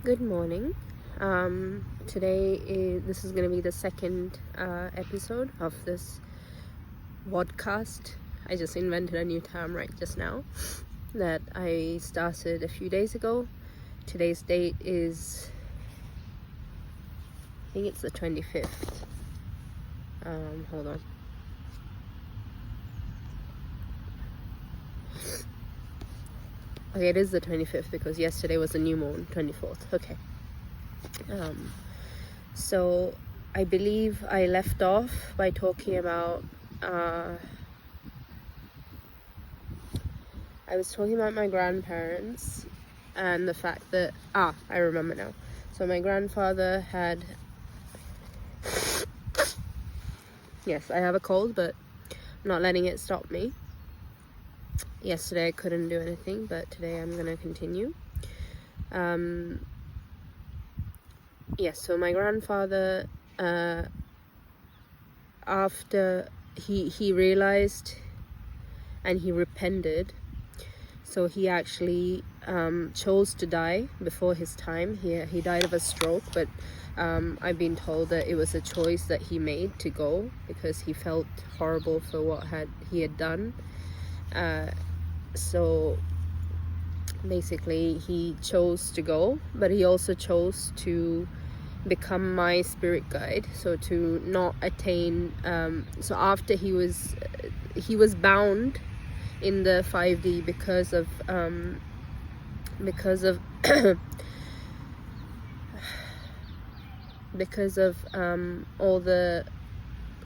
Good morning. This is going to be the second episode of this podcast. I just invented a new term right just now that I started a few days ago. Today's date is, I think it's the 25th. Hold on. Okay, it is the 25th because yesterday was the new moon, 24th. Okay. So I believe I left off by talking about I was talking about my grandparents and the fact that I remember now. So my grandfather had, yes, I have a cold, but I'm not letting it stop me. Yesterday I couldn't do anything, but today I'm gonna continue. Yes, so my grandfather, after he realized and he repented, so he actually chose to die before his time. He died of a stroke, but I've been told that it was a choice that he made to go because he felt horrible for what he had done. So basically he chose to go, but he also chose to become my spirit guide, so to not attain so after he was bound in the 5D because of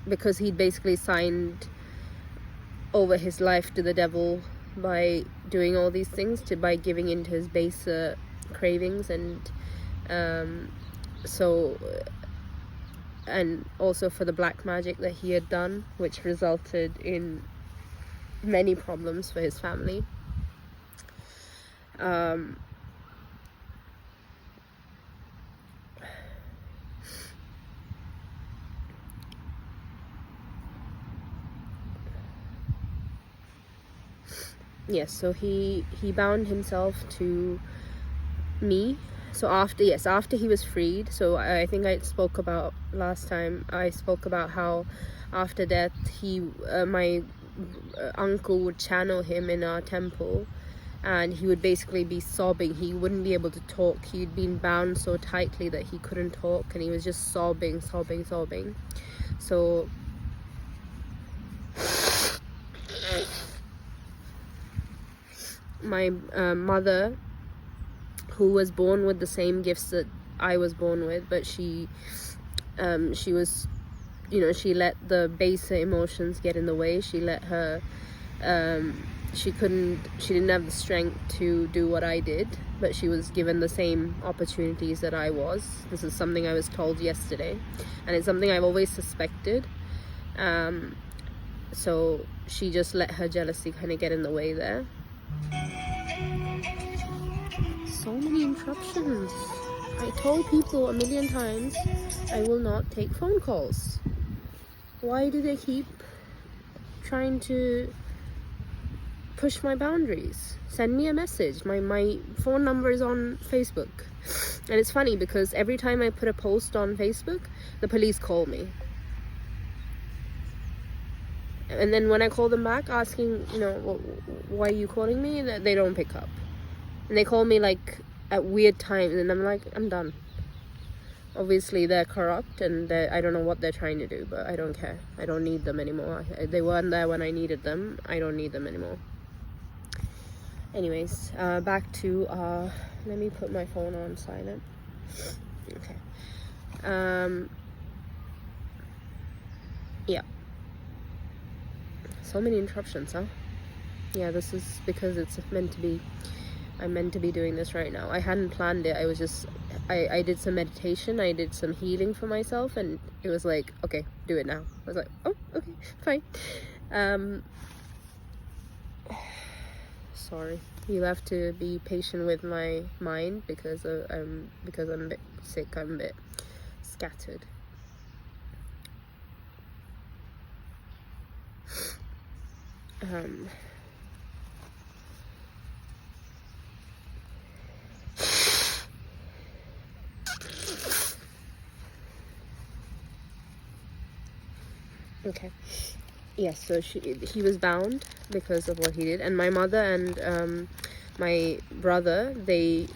because he'd basically signed over his life to the devil by doing all these things, by giving into his baser cravings, and and also for the black magic that he had done, which resulted in many problems for his family. Yes, so he bound himself to me. So after he was freed, so I think I spoke about last time, I spoke about how after death my uncle would channel him in our temple, and he would basically be sobbing. He wouldn't be able to talk. He'd been bound so tightly that he couldn't talk, and he was just sobbing. So my mother, who was born with the same gifts that I was born with, but she was, she let the baser emotions get in the way. She let her she didn't have the strength to do what I did, but she was given the same opportunities that I was. This is something I was told yesterday, and it's something I've always suspected. So she just let her jealousy kind of get in the way there. So many interruptions. I told people a million times I will not take phone calls. Why do they keep trying to push my boundaries? Send me a message. My phone number is on Facebook. And it's funny because every time I put a post on Facebook, the police call me. And then when I call them back asking, why are you calling me? They don't pick up. And they call me like at weird times, and I'm like, I'm done. Obviously they're corrupt, and I don't know what they're trying to do, but I don't care. I don't need them anymore. They weren't there when I needed them. I don't need them anymore. Anyways, back to let me put my phone on silent. Okay. Yeah. So many interruptions, huh? Yeah, this is because it's meant to be. I'm meant to be doing this right now. I hadn't planned it. I was just, I did some meditation. I did some healing for myself, and it was like, okay, do it now. I was like, oh, okay, fine. Sorry. You have to be patient with my mind because I'm a bit sick. I'm a bit scattered. Okay. Yes, so he was bound because of what he did, and my mother and my brother, they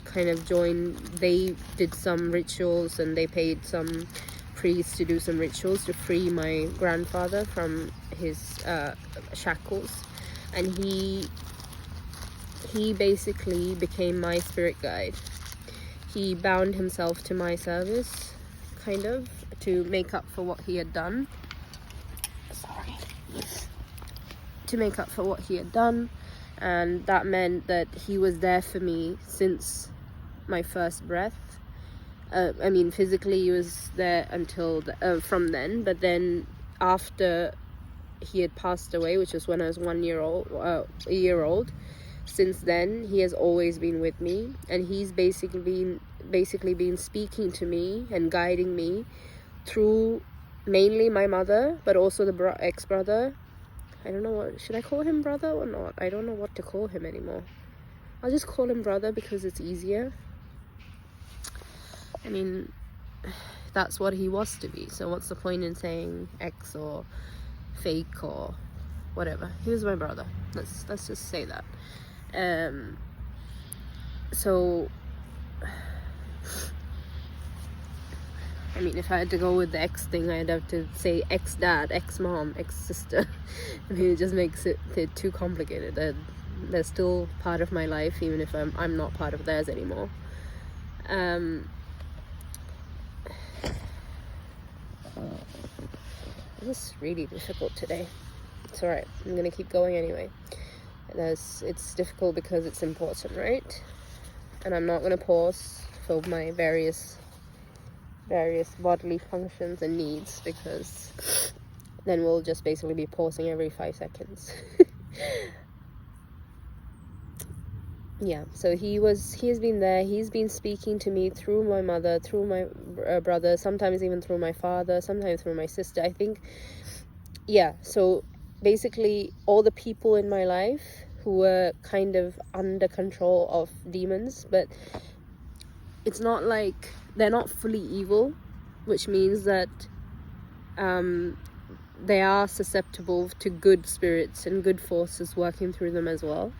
kind of joined. They did some rituals, and they paid some priests to do some rituals to free my grandfather from his shackles, and he basically became my spirit guide. He bound himself to my service, kind of, to make up for what he had done. To make up for what he had done, and that meant that he was there for me since my first breath. I mean, physically he was there until from then, but then after he had passed away, which was when I was 1 year old, a year old, since then he has always been with me, and he's basically been speaking to me and guiding me through mainly my mother, but also the ex-brother. I don't know what, should I call him brother or not? I don't know what to call him anymore. I'll just call him brother because it's easier. I mean, that's what he was to be, so what's the point in saying ex or fake or whatever? He was my brother. Let's just say that. So I mean, if I had to go with the ex thing, I'd have to say ex-dad, ex-mom, ex-sister. I mean, it just makes it too complicated. They're still part of my life, even if I'm not part of theirs anymore. This is really difficult today. It's alright, I'm gonna keep going anyway. It's difficult because it's important, right? And I'm not gonna pause for my various bodily functions and needs, because then we'll just basically be pausing every 5 seconds. Yeah, so he has been there. He's been speaking to me through my mother, through my brother, sometimes even through my father, sometimes through my sister, I think. Yeah, so basically all the people in my life who were kind of under control of demons, but it's not like they're not fully evil, which means that they are susceptible to good spirits and good forces working through them as well,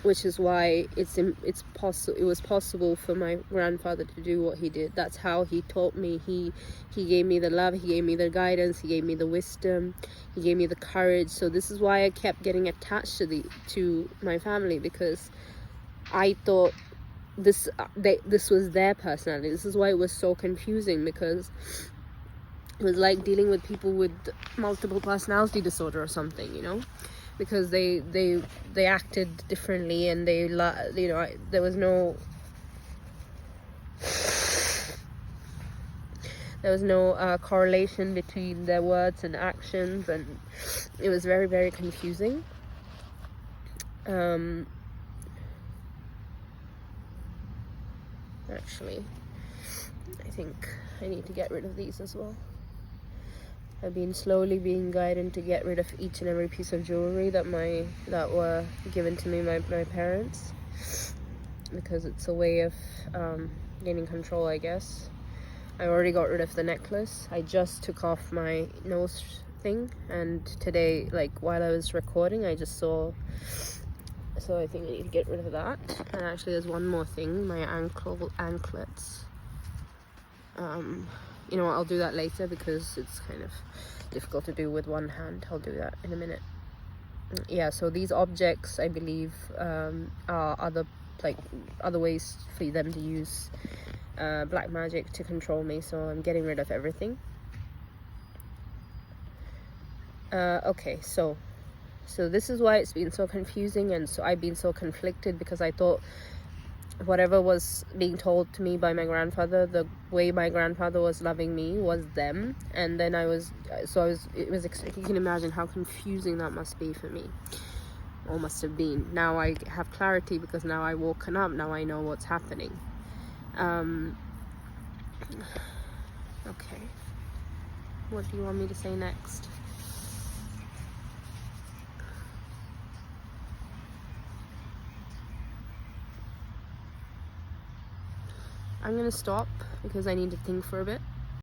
which is why it was possible for my grandfather to do what he did. That's how he taught me. He gave me the love, he gave me the guidance, he gave me the wisdom, he gave me the courage. So this is why I kept getting attached to my family, because I thought this was their personality. This is why it was so confusing, because it was like dealing with people with multiple personality disorder or something, you know, because they acted differently, and there was no correlation between their words and actions, and it was very, very confusing. Actually, I think I need to get rid of these as well. I've been slowly being guided to get rid of each and every piece of jewelry that were given to me by my parents, because it's a way of gaining control, I guess. I already got rid of the necklace. I just took off my nose thing, and today, like while I was recording, I just saw. So I think I need to get rid of that. And actually, there's one more thing: my anklets. You know what, I'll do that later because it's kind of difficult to do with one hand. I'll do that in a minute. Yeah, so these objects, I believe, are other ways for them to use black magic to control me, so I'm getting rid of everything. Okay, so this is why it's been so confusing, and so I've been so conflicted, because I thought whatever was being told to me by my grandfather, the way my grandfather was loving me, was them, and then you can imagine how confusing that must be for me, or must have been. Now I have clarity, because now I've woken up, now I know what's happening. Okay, what do you want me to say next? I'm gonna stop because I need to think for a bit.